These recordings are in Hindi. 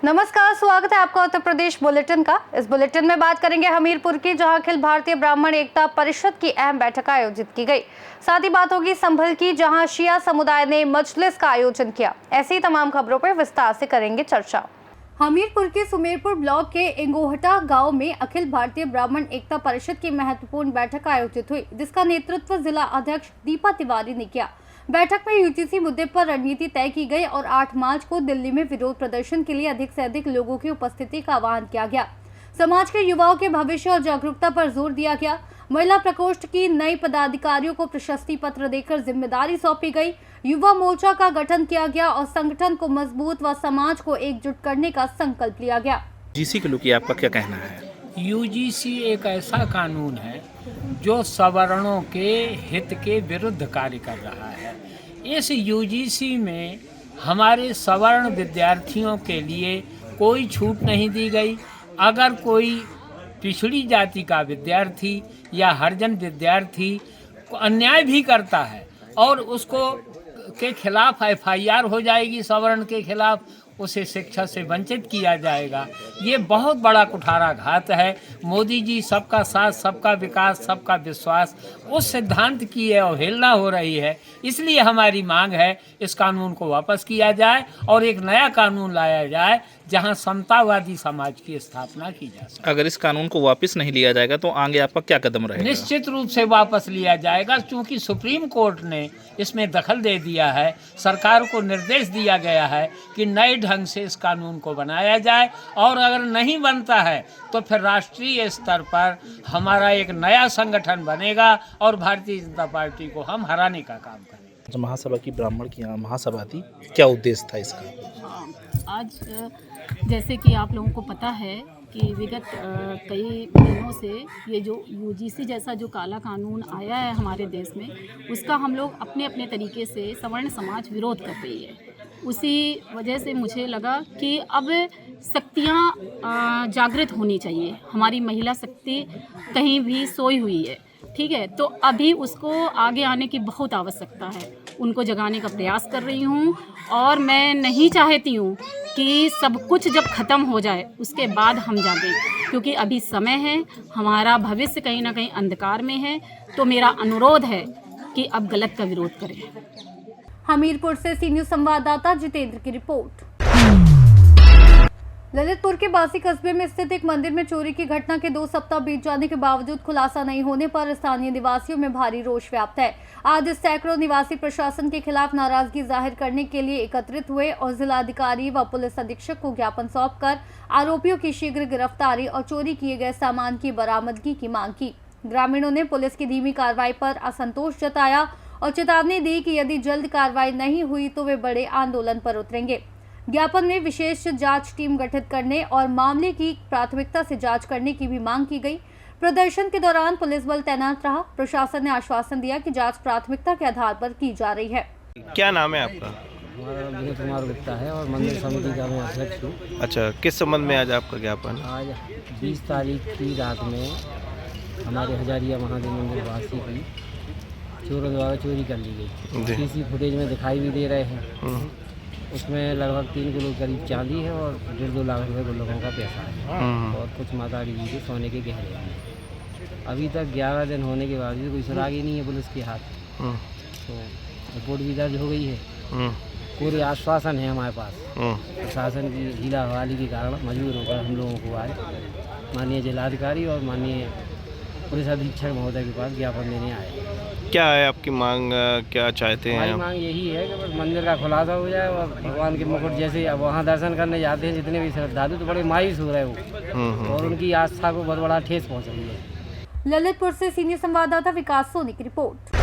नमस्कार, स्वागत है आपका उत्तर प्रदेश बुलेटिन का। इस बुलेटिन में बात करेंगे हमीरपुर की, जहां अखिल भारतीय ब्राह्मण एकता परिषद की अहम बैठक आयोजित की गई। साथ ही बात होगी संभल की, जहां शिया समुदाय ने मजलिस का आयोजन किया। ऐसी तमाम खबरों पर विस्तार से करेंगे चर्चा। हमीरपुर के सुमेरपुर ब्लॉक के इंगोहटा गांव में अखिल भारतीय ब्राह्मण एकता परिषद की महत्वपूर्ण बैठक आयोजित हुई, जिसका नेतृत्व जिला अध्यक्ष दीपा तिवारी ने किया। बैठक में यूजीसी मुद्दे पर रणनीति तय की गई और 8 मार्च को दिल्ली में विरोध प्रदर्शन के लिए अधिक से अधिक लोगों की उपस्थिति का आह्वान किया गया। समाज के युवाओं के भविष्य और जागरूकता पर जोर दिया गया। महिला प्रकोष्ठ की नई पदाधिकारियों को प्रशस्ति पत्र देकर जिम्मेदारी सौंपी गई। युवा मोर्चा का गठन किया गया और संगठन को मजबूत व समाज को एकजुट करने का संकल्प लिया गया। यूजीसी के लिए आपका क्या कहना है? यूजीसी एक ऐसा कानून है जो सवर्णों के हित के विरुद्ध कार्य कर रहा है। इस यूजीसी में हमारे सवर्ण विद्यार्थियों के लिए कोई छूट नहीं दी गई। अगर कोई पिछड़ी जाति का विद्यार्थी या हरिजन विद्यार्थी अन्याय भी करता है और उसको के खिलाफ एफआईआर हो जाएगी, सवर्ण के खिलाफ, उसे शिक्षा से वंचित किया जाएगा। ये बहुत बड़ा कुठाराघात है। मोदी जी सबका साथ, सबका विकास, सबका विश्वास, उस सिद्धांत की अवहेलना हो रही है। इसलिए हमारी मांग है इस कानून को वापस किया जाए और एक नया कानून लाया जाए जहां समतावादी समाज की स्थापना की जा सके। अगर इस कानून को वापस नहीं लिया जाएगा तो आगे आपका क्या कदम रहेगा? निश्चित रूप से वापस लिया जाएगा, क्योंकि सुप्रीम कोर्ट ने इसमें दखल दे दिया है। सरकार को निर्देश दिया गया है कि नए ढंग से इस कानून को बनाया जाए और अगर नहीं बनता है तो फिर राष्ट्रीय स्तर पर हमारा एक नया संगठन बनेगा और भारतीय जनता पार्टी को हम हराने का काम करेंगे। महासभा की ब्राह्मण की यहाँ महासभा थी, क्या उद्देश्य था इसका? आज जैसे कि आप लोगों को पता है कि विगत कई महीनों से ये जो यूजीसी जैसा जो काला कानून आया है हमारे देश में, उसका हम लोग अपने अपने तरीके से सवर्ण समाज विरोध कर रही है। उसी वजह से मुझे लगा कि अब शक्तियाँ जागृत होनी चाहिए। हमारी महिला शक्ति कहीं भी सोई हुई है, ठीक है, तो अभी उसको आगे आने की बहुत आवश्यकता है। उनको जगाने का प्रयास कर रही हूँ और मैं नहीं चाहती हूँ कि सब कुछ जब ख़त्म हो जाए उसके बाद हम जागें, क्योंकि अभी समय है, हमारा भविष्य कहीं ना कहीं अंधकार में है। तो मेरा अनुरोध है कि अब गलत का विरोध करें। हमीरपुर से सी न्यूज़ संवाददाता जितेंद्र की रिपोर्ट। ललितपुर के बासी कस्बे में स्थित एक मंदिर में चोरी की घटना के 2 सप्ताह बीत जाने के बावजूद खुलासा नहीं होने पर स्थानीय निवासियों में भारी रोष व्याप्त है। आज सैकड़ों निवासी प्रशासन के खिलाफ नाराजगी जाहिर करने के लिए एकत्रित हुए और जिलाधिकारी व पुलिस अधीक्षक को ज्ञापन सौंपकर आरोपियों की शीघ्र गिरफ्तारी और चोरी किए गए सामान की बरामदगी की मांग की। ग्रामीणों ने पुलिस की धीमी कार्रवाई पर असंतोष जताया और चेतावनी दी कि यदि जल्द कार्रवाई नहीं हुई तो वे बड़े आंदोलन पर उतरेंगे। ज्ञापन में विशेष जांच टीम गठित करने और मामले की प्राथमिकता से जांच करने की भी मांग की गई। प्रदर्शन के दौरान पुलिस बल तैनात रहा। प्रशासन ने आश्वासन दिया कि जांच प्राथमिकता के आधार पर की जा रही है। क्या नाम है आपका? हमारा विनय कुमार गुप्ता है और मंदिर समिति का मैं अध्यक्ष हूँ। अच्छा, किस संबंध में आज आपका ज्ञापन? आज 20 तारीख की रात में हमारे हजारिया महादेव मंदिर वासी की चोरों द्वारा चोरी कर ली गई। सीसी फुटेज में दिखाई भी दे रहे हैं। उसमें लगभग 3 किलो करीब चांदी है और 1.5-2 लाख रुपए को लोगों का पैसा है और कुछ माता जी के सोने के गहने हैं। अभी तक 11 दिन होने के बावजूद कोई सुराग ही नहीं है पुलिस के हाथ। तो रिपोर्ट भी दर्ज हो गई है। पूरे आश्वासन है हमारे पास। प्रशासन की ढीला हवाली के कारण मजबूर होकर हम लोगों को आज माननीय जिलाधिकारी और माननीय पुलिस अधीक्षक महोदय के पास ज्ञापन देने आए। क्या है आपकी मांग, क्या चाहते हैं? हमारी मांग यही है कि बस मंदिर का खुलासा हो जाए और भगवान के मुकुट जैसे अब वहाँ दर्शन करने जाते हैं जितने भी श्रद्धालु, तो बड़े मायूस हो रहे हो और उनकी आस्था को बहुत बड़ा ठेस पहुँच रही है। ललितपुर से सीनियर संवाददाता विकास सोनी की रिपोर्ट।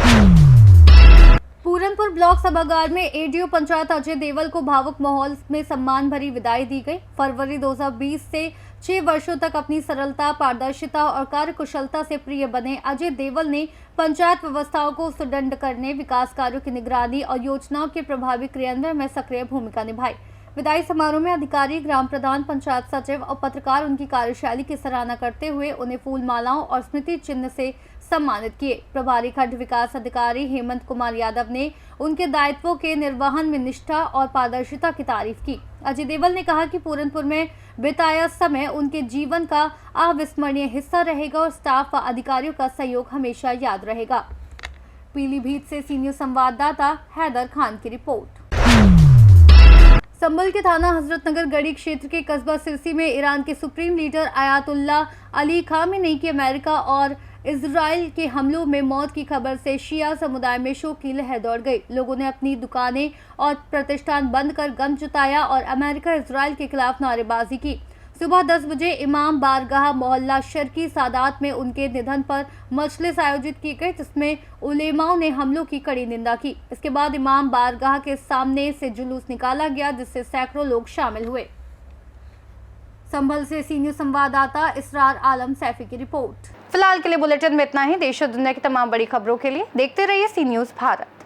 पूरनपुर ब्लॉक सभागार में एडीओ पंचायत अजय देवल को भावुक माहौल में सम्मान भरी विदाई दी गई। फरवरी 2020 से 6 वर्षों तक अपनी सरलता, पारदर्शिता और कार्यकुशलता से प्रिय बने अजय देवल ने पंचायत व्यवस्थाओं को सुदृढ़ करने, विकास कार्यों की निगरानी और योजनाओं के प्रभावी क्रियान्वयन में सक्रिय भूमिका निभाई। विदाई समारोह में अधिकारी, ग्राम प्रधान, पंचायत सचिव और पत्रकार उनकी कार्यशैली की सराहना करते हुए उन्हें फूल मालाओं और स्मृति चिन्ह से सम्मानित किए। प्रभारी खंड विकास अधिकारी हेमंत कुमार यादव ने उनके दायित्वों के निर्वहन में निष्ठा और पारदर्शिता की तारीफ की। अजय देवल ने कहा कि पूरनपुर में बिताया समय उनके जीवन का अविस्मरणीय हिस्सा रहेगा और स्टाफ व अधिकारियों का सहयोग हमेशा याद रहेगा। पीलीभीत से सीनियर संवाददाता हैदर खान की रिपोर्ट। संभल के थाना हजरतनगर गढ़ी क्षेत्र के कस्बा सिरसी में ईरान के supreme leader Ayatollah Ali Khamenei की अमेरिका और इजराइल के हमलों में मौत की खबर से शिया समुदाय में शोक की लहर दौड़ गई। लोगों ने अपनी दुकानें और प्रतिष्ठान बंद कर गम जताया और अमेरिका इजराइल के खिलाफ नारेबाजी की। सुबह 10 बजे इमाम बारगाह मोहल्ला शर्की सादात में उनके निधन पर मजलिस आयोजित की गई, जिसमें उलेमाओं ने हमलों की कड़ी निंदा की। इसके बाद इमाम बारगाह के सामने से जुलूस निकाला गया, जिससे सैकड़ों लोग शामिल हुए। संभल से सीनियर संवाददाता इसरार आलम सैफी की रिपोर्ट। फिलहाल के लिए बुलेटिन में इतना ही। देश और दुनिया की तमाम बड़ी खबरों के लिए देखते रहिए सी न्यूज़ भारत।